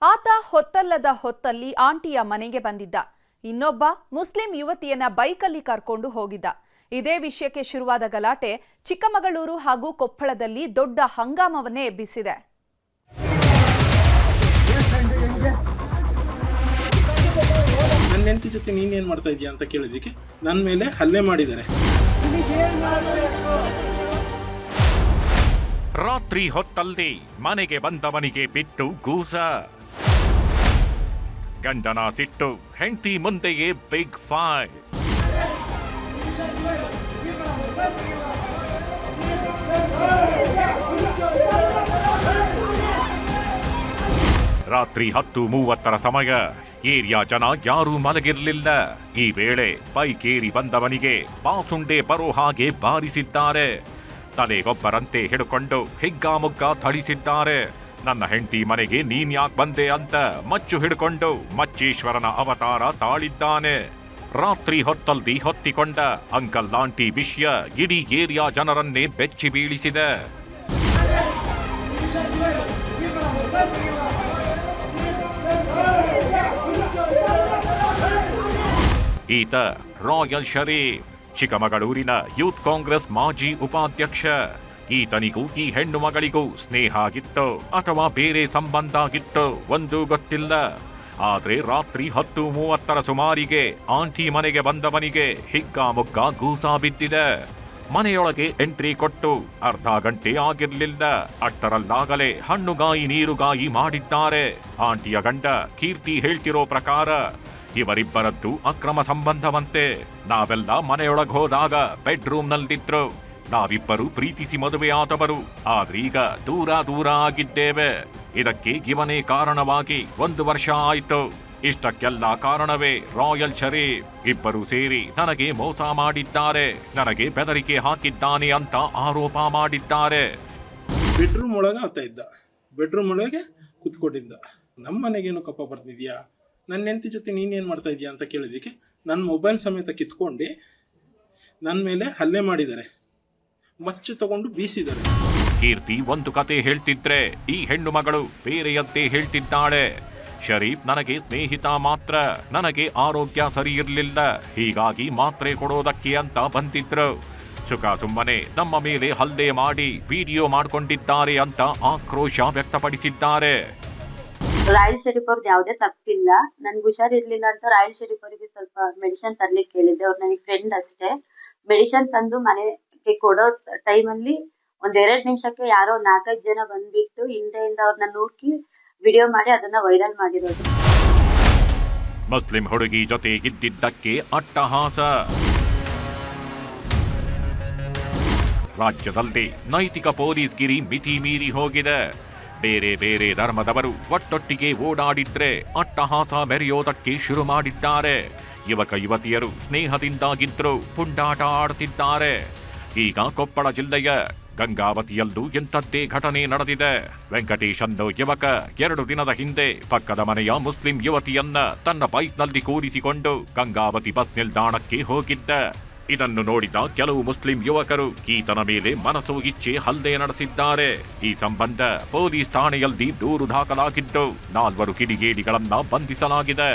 ಆತ ಹೊತ್ತಲ್ಲದ ಹೊತ್ತಲ್ಲಿ ಆಂಟಿಯ ಮನೆಗೆ ಬಂದಿದ್ದ. ಇನ್ನೊಬ್ಬ ಮುಸ್ಲಿಂ ಯುವತಿಯನ್ನ ಬೈಕಲ್ಲಿ ಕರ್ಕೊಂಡು ಹೋಗಿದ್ದ. ಇದೇ ವಿಷಯಕ್ಕೆ ಶುರುವಾದ ಗಲಾಟೆ ಚಿಕ್ಕಮಗಳೂರು ಹಾಗೂ ಕೊಪ್ಪಳದಲ್ಲಿ ದೊಡ್ಡ ಹಂಗಾಮವನ್ನೇ ಎಬ್ಬಿಸಿದೆ. ನನ್ನ ಹೆಂಡತಿ ಜೊತೆ ನೀನೇನ್ ಮಾಡ್ತಾ ಇದೀಯಾ ಅಂತ ಕೇಳಿದಕ್ಕೆ ನನ್ನ ಮೇಲೆ ಹಲ್ಲೆ ಮಾಡಿದ್ದಾರೆ. ರಾತ್ರಿ ಹೊತ್ತಲ್ಲಿ ಮನೆಗೆ ಬಂದವನಿಗೆ ಬಿಟ್ಟು ಗೂಸ. ಗಂಡನ ಸಿಟ್ಟು ಹೆಂಡತಿ ಮುಂದೆಯೇ ಬಿಗ್ ಫೈಟ್. ರಾತ್ರಿ 10:30 ಸಮಯ. ಏರಿಯಾ ಜನ ಯಾರೂ ಮಲಗಿರಲಿಲ್ಲ. ಈ ವೇಳೆ ಬೈಕೇರಿ ಬಂದವನಿಗೆ ಬಾಸುಂಡೆ ಬರೋ ಹಾಗೆ ಬಾರಿಸಿದ್ದಾರೆ. ತಲೆಗೊಬ್ಬರಂತೆ ಹಿಡ್ಕೊಂಡು ಹಿಗ್ಗಾಮುಗ್ಗ ಥಳಿಸಿದ್ದಾರೆ. ನನ್ನ ಹೆಂಡತಿ ಮನೆಗೆ ನೀನ್ ಯಾಕೆ ಬಂದೆ ಅಂತ ಮಚ್ಚು ಹಿಡ್ಕೊಂಡು ಮಚ್ಚೇಶ್ವರನ ಅವತಾರ ತಾಳಿದ್ದಾನೆ. ರಾತ್ರಿ ಹೊತ್ತಲ್ಲಿ ಹೊತ್ತಿಕೊಂಡ ಅಂಕಲ್ ಆಂಟಿ ವಿಷಯ ಇಡೀ ಏರಿಯಾ ಜನರನ್ನೇ ಬೆಚ್ಚಿ ಬೀಳಿಸಿದೆ. ಈತ ರಾಯಲ್ ಶರೀಫ್, ಚಿಕ್ಕಮಗಳೂರಿನ ಯೂತ್ ಕಾಂಗ್ರೆಸ್ ಮಾಜಿ ಉಪಾಧ್ಯಕ್ಷ. ಈತನಿಗೂ ಈ ಹೆಣ್ಣು ಮಗಳಿಗೂ ಸ್ನೇಹ ಆಗಿತ್ತೋ ಅಥವಾ ಬೇರೆ ಸಂಬಂಧ ಆಗಿತ್ತೋ ಒಂದೂ ಗೊತ್ತಿಲ್ಲ. ಆದ್ರೆ ರಾತ್ರಿ 10:30 ಸುಮಾರಿಗೆ ಆಂಟಿ ಮನೆಗೆ ಬಂದವನಿಗೆ ಹಿಗ್ಗಾಮುಗ್ಗ ಗೂಸಾ ಬಿದ್ದಿದೆ. ಮನೆಯೊಳಗೆ ಎಂಟ್ರಿ ಕೊಟ್ಟು ಅರ್ಧ ಗಂಟೆ ಆಗಿರ್ಲಿಲ್ಲ. ಅಷ್ಟರಲ್ಲಾಗಲೇ ಹಣ್ಣುಗಾಯಿ ನೀರುಗಾಯಿ ಮಾಡಿದ್ದಾರೆ. ಆಂಟಿಯ ಗಂಡ ಕೀರ್ತಿ ಹೇಳ್ತಿರೋ ಪ್ರಕಾರ ಇವರಿಬ್ಬರದ್ದು ಅಕ್ರಮ ಸಂಬಂಧವಂತೆ. ನಾವೆಲ್ಲ ಮನೆಯೊಳಗೆ ಹೋದಾಗ ಬೆಡ್ರೂಮ್ನಲ್ಲಿದ್ರು. ನಾವಿಬ್ಬರು ಪ್ರೀತಿಸಿ ಮದುವೆಯಾದವರು. ಆದ್ರೀಗ ದೂರ ಆಗಿದ್ದೇವೆ. ಇದಕ್ಕೆ ಇವನೇ ಕಾರಣವಾಗಿ 1 ವರ್ಷ ಆಯಿತು. ಇಷ್ಟಕ್ಕೆಲ್ಲ ಕಾರಣವೇ ರಾಯಲ್ ಶರೀಫ್. ಇಬ್ಬರು ಸೇರಿ ನನಗೆ ಮೋಸ ಮಾಡಿದ್ದಾರೆ, ನನಗೆ ಬೆದರಿಕೆ ಹಾಕಿದ್ದಾನೆ ಅಂತ ಆರೋಪ ಮಾಡಿದ್ದಾರೆ. ಬೆಡ್ರೂಮ್ ಒಳಗೆ ಆತ ಇದ್ದ, ಬೆಡ್ರೂಮ್ ಒಳಗೆ ಕುತ್ಕೊಂಡಿದ್ದ. ನಮ್ಮ ಮನೆಗೇನು ಕಪ್ಪ ಬರ್ತಿದ್ಯಾ, ನನ್ನ ಹೆಂಡತಿ ಜೊತೆ ನೀನೇನು ಮಾಡ್ತಾ ಇದೀಯಾ ಅಂತ ಕೇಳಿದಕ್ಕೆ ನನ್ನ ಮೊಬೈಲ್ ಸಮೇತ ಕಿತ್ಕೊಂಡು ನನ್ನ ಮೇಲೆ ಹಲ್ಲೆ ಮಾಡಿದ್ದಾರೆ, ಮಚ್ಚು ತಗೊಂಡು ಬೀಸಿದ್ದಾರೆ. ಕೀರ್ತಿ ಒಂದು ಕತೆ ಹೇಳ್ತಿದ್ರೆ ಈ ಹೆಣ್ಣು ಮಗಳು ಬೇರೆಯದ್ದೇ ಹೇಳ್ತಿದ್ದಾಳೆ. ಶರೀಫ್ ನನಗೆ ಸ್ನೇಹಿತ ಮಾತ್ರ, ನನಗೆ ಆರೋಗ್ಯ ಸರಿ ಇರಲಿಲ್ಲ, ಹೀಗಾಗಿ ಮಾತ್ರೆ ಕೊಡೋದಕ್ಕೆ ಅಂತ ಬಂದಿದ್ರು. ಸುಮ್ಮನೆ ನಮ್ಮ ಮೇಲೆ ಹಲ್ಲೆ ಮಾಡಿ ವಿಡಿಯೋ ಮಾಡ್ಕೊಂಡಿದ್ದಾರೆ ಅಂತ ಆಕ್ರೋಶ ವ್ಯಕ್ತಪಡಿಸಿದ್ದಾರೆ. ರಾಯಲ್ ಶರೀಫ್ ಅವ್ರದ್ದು ಯಾವುದೇ ತಪ್ಪಿಲ್ಲ. ನನ್ಗೆ ಹುಷಾರಿರ್ಲಿಲ್ಲ ಅಂತ ರಾಯಲ್ ಶರೀಫ್ ಅವರಿಗೆ ಸ್ವಲ್ಪ ಮೆಡಿಸಿನ್ ತರ್ಲಿಕ್ಕೆ ಹೇಳಿದ್ದೆ. ಅವ್ರು ನನಗೆ ಫ್ರೆಂಡ್ ಅಷ್ಟೇ. ಮೆಡಿಸಿನ್ ತಂದು ಮನೆಗೆ ಕೊಡೋ ಟೈಮಲ್ಲಿ 1-2 ನಿಮಿಷಕ್ಕೆ ಯಾರೋ 4-5 ಜನ ಬಂದ್ಬಿಟ್ಟು ಹಿಂದೆಯಿಂದ ಅವ್ರನ್ನ ನೂಕಿ ವಿಡಿಯೋ ಮಾಡಿ ಅದನ್ನ ವೈರಲ್ ಮಾಡಿರೋದು. ಮುಸ್ಲಿಂ ಹುಡುಗಿ ಜೊತೆ ಇದ್ದಿದ್ದಕ್ಕೆ ಅಟ್ಟಹಾಸ. ರಾಜ್ಯದಲ್ಲಿ ನೈತಿಕ ಪೊಲೀಸ್ಗಿರಿ ಮಿತಿ ಮೀರಿ ಹೋಗಿದೆ. ಬೇರೆ ಬೇರೆ ಧರ್ಮದವರು ಒಟ್ಟೊಟ್ಟಿಗೆ ಓಡಾಡಿದ್ರೆ ಅಟ್ಟಹಾಸ ಮೆರೆಯೋದಕ್ಕೆ ಶುರು ಮಾಡಿದ್ದಾರೆ. ಯುವಕ ಯುವತಿಯರು ಸ್ನೇಹದಿಂದಾಗಿದ್ರು ಪುಂಡಾಟ ಆಡ್ತಿದ್ದಾರೆ. ಈಗ ಕೊಪ್ಪಳ ಜಿಲ್ಲೆಯ ಗಂಗಾವತಿಯಲ್ಲೂ ಇಂಥದ್ದೇ ಘಟನೆ ನಡೆದಿದೆ. ವೆಂಕಟೇಶ್ ಅನ್ನೋ ಯುವಕ 2 ದಿನದ ಹಿಂದೆ ಪಕ್ಕದ ಮನೆಯ ಮುಸ್ಲಿಂ ಯುವತಿಯನ್ನ ತನ್ನ ಬೈಕ್ನಲ್ಲಿ ಕೂರಿಸಿಕೊಂಡು ಗಂಗಾವತಿ ಬಸ್ ನಿಲ್ದಾಣಕ್ಕೆ ಹೋಗಿದ್ದ. ಇದನ್ನು ನೋಡಿದ ಕೆಲವು ಮುಸ್ಲಿಂ ಯುವಕರು ಈತನ ಮೇಲೆ ಮನಸೋ ಇಚ್ಛೆ ಹಲ್ಲೆ ನಡೆಸಿದ್ದಾರೆ. ಈ ಸಂಬಂಧ ಪೊಲೀಸ್ ಠಾಣೆಯಲ್ಲಿ ದೂರು ದಾಖಲಾಗಿದ್ದು 4 ಕಿಡಿಗೇಡಿಗಳನ್ನ ಬಂಧಿಸಲಾಗಿದೆ.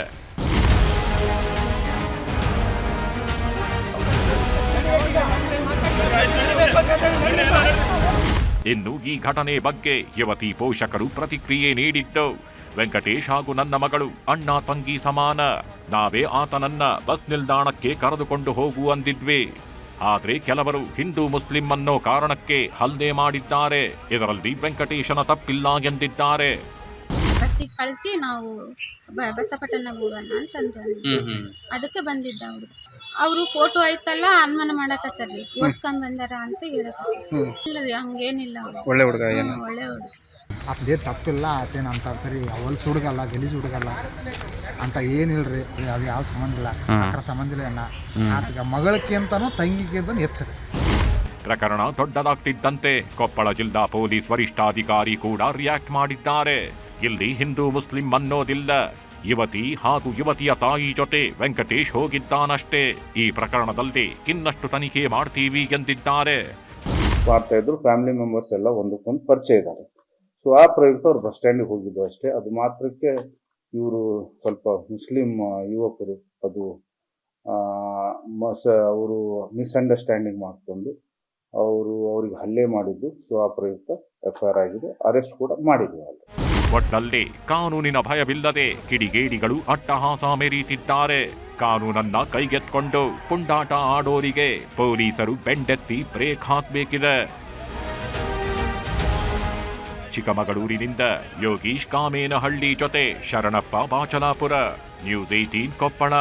ಇನ್ನು ಈ ಘಟನೆ ಬಗ್ಗೆ ಯುವತಿ ಪೋಷಕರು ಪ್ರತಿಕ್ರಿಯೆ ನೀಡಿದ್ದು, ವೆಂಕಟೇಶ್ ಹಾಗೂ ನನ್ನ ಮಗಳು ಅಣ್ಣ ತಂಗಿ ಸಮಾನ. ನಾವೇ ಆತನನ್ನ ಬಸ್ ನಿಲ್ದಾಣಕ್ಕೆ ಕರೆದುಕೊಂಡು ಹೋಗು ಅಂದಿದ್ವಿ. ಆದ್ರೆ ಕೆಲವರು ಹಿಂದೂ ಮುಸ್ಲಿಂ ಅನ್ನೋ ಕಾರಣಕ್ಕೆ ಹಲ್ಲೆ ಮಾಡಿದ್ದಾರೆ. ಇದರಲ್ಲಿ ವೆಂಕಟೇಶನ ತಪ್ಪಿಲ್ಲ ಎಂದಿದ್ದಾರೆ. ಬಸ್ಸಿಗೆ ಕಳಿಸಿ ನಾವು ಬಸಪಟ್ಟಣಕ್ಕೆ ಹೋಗೋಣ ಅಂತಂದ್ರೆ ಅದಕ್ಕೆ ಬಂದಿದ್ದ ಅವರು ಫೋಟೋ ಐತಲ್ಲ ಅನುಮಾನ ಮಾಡಕತ್ತಾರ್ರಿ, ಓಡಿಸ್ಕೊಂಡ್ ಬಂದಾರ ಅಂತ ಹೇಳಕತ್ತಾರೆ. ಹಂಗೇನಿಲ್ಲ, ಒಳ್ಳೆ ಹುಡುಗ, ಒಳ್ಳೆ ಹುಡುಗ. ಅದೇ ತಪ್ಪಿಲ್ಲ, ಆತೇನು ಅಂತ ಕರಿ ಅವಲ್ಸ್ ಹುಡುಗಲ್ಲ, ಗಲೀಜ್ ಹುಡುಗಲ್ಲ ಅಂತ ಏನಿಲ್ರಿ. ಅದು ಯಾವ ಸಂಬಂಧ ಇಲ್ಲ, ಅಕ್ರ ಸಂಬಂಧ ಇಲ್ಲ. ಅಣ್ಣ ಆತಗ ಮಗಳಕ್ಕೆ ಅಂತಾನೋ ತಂಗಿಗೆ ಅಂತಾನೋ ಹೆಚ್ಚರಿ. ಪ್ರಕರಣ ದೊಡ್ಡದಾಗ್ತಿದ್ದಂತೆ ಕೊಪ್ಪಳ ಜಿಲ್ಲಾ ಪೊಲೀಸ್ ವರಿಷ್ಠಾಧಿಕಾರಿ ಕೂಡ ರಿಯಾಕ್ಟ್ ಮಾಡಿದ್ದಾರೆ. ಇಲ್ಲಿ ಹಿಂದೂ ಮುಸ್ಲಿಂ ಅನ್ನೋದಿಲ್ಲ. ಯುವತಿ ಹಾಗೂ ಯುವತಿಯ ತಾಯಿ ಜೊತೆ ವೆಂಕಟೇಶ್ ಹೋಗಿದ್ದಾನಷ್ಟೇ. ಈ ಪ್ರಕರಣದಲ್ಲಿ ಇನ್ನಷ್ಟು ತನಿಖೆ ಮಾಡ್ತೀವಿ ಎಂದಿದ್ದಾರೆ. ಮಾಡ್ತಾ ಇದ್ರು. ಫ್ಯಾಮಿಲಿ ಮೆಂಬರ್ಸ್ ಎಲ್ಲ ಒಂದಕ್ಕೊಂದು ಪರಿಚಯ ಇದ್ದಾರೆ. ಸೊ ಆ ಪ್ರಯುಕ್ತ ಅವ್ರು ಬಸ್ ಸ್ಟ್ಯಾಂಡಿಗೆ ಹೋಗಿದ್ದು ಅಷ್ಟೇ. ಅದು ಮಾತ್ರಕ್ಕೆ ಇವರು ಸ್ವಲ್ಪ ಮುಸ್ಲಿಂ ಯುವಕರು ಅದು ಅವರು ಮಿಸ್ಅಂಡರ್ಸ್ಟ್ಯಾಂಡಿಂಗ್ ಮಾಡಿಕೊಂಡು ಅವ್ರಿಗೆ ಹಲ್ಲೆ ಮಾಡಿದ್ದು. ಸೊ ಆ ಪ್ರಯುಕ್ತ FIR ಆಗಿದೆ, ಅರೆಸ್ಟ್ ಕೂಡ ಮಾಡಿದ್ವಿ ಅಲ್ಲಿ. ಒಟ್ನಲ್ಲಿ ಕಾನೂನಿನ ಭಯವಿಲ್ಲದೆ ಕಿಡಿಗೇಡಿಗಳು ಅಟ್ಟಹಾಸ ಮೆರೀತಿದ್ದಾರೆ. ಕಾನೂನನ್ನ ಕೈಗೆತ್ಕೊಂಡು ಪುಂಡಾಟ ಆಡೋರಿಗೆ ಪೊಲೀಸರು ಬೆಂಡೆತ್ತಿ ಬ್ರೇಕ್ ಹಾಕಬೇಕಿದೆ. ಚಿಕ್ಕಮಗಳೂರಿನಿಂದ ಯೋಗೀಶ್ ಕಾಮೇನಹಳ್ಳಿ ಜೊತೆ ಶರಣಪ್ಪ ಬಾಚಲಾಪುರ, ನ್ಯೂಸ್ 18 ಕೊಪ್ಪಳ.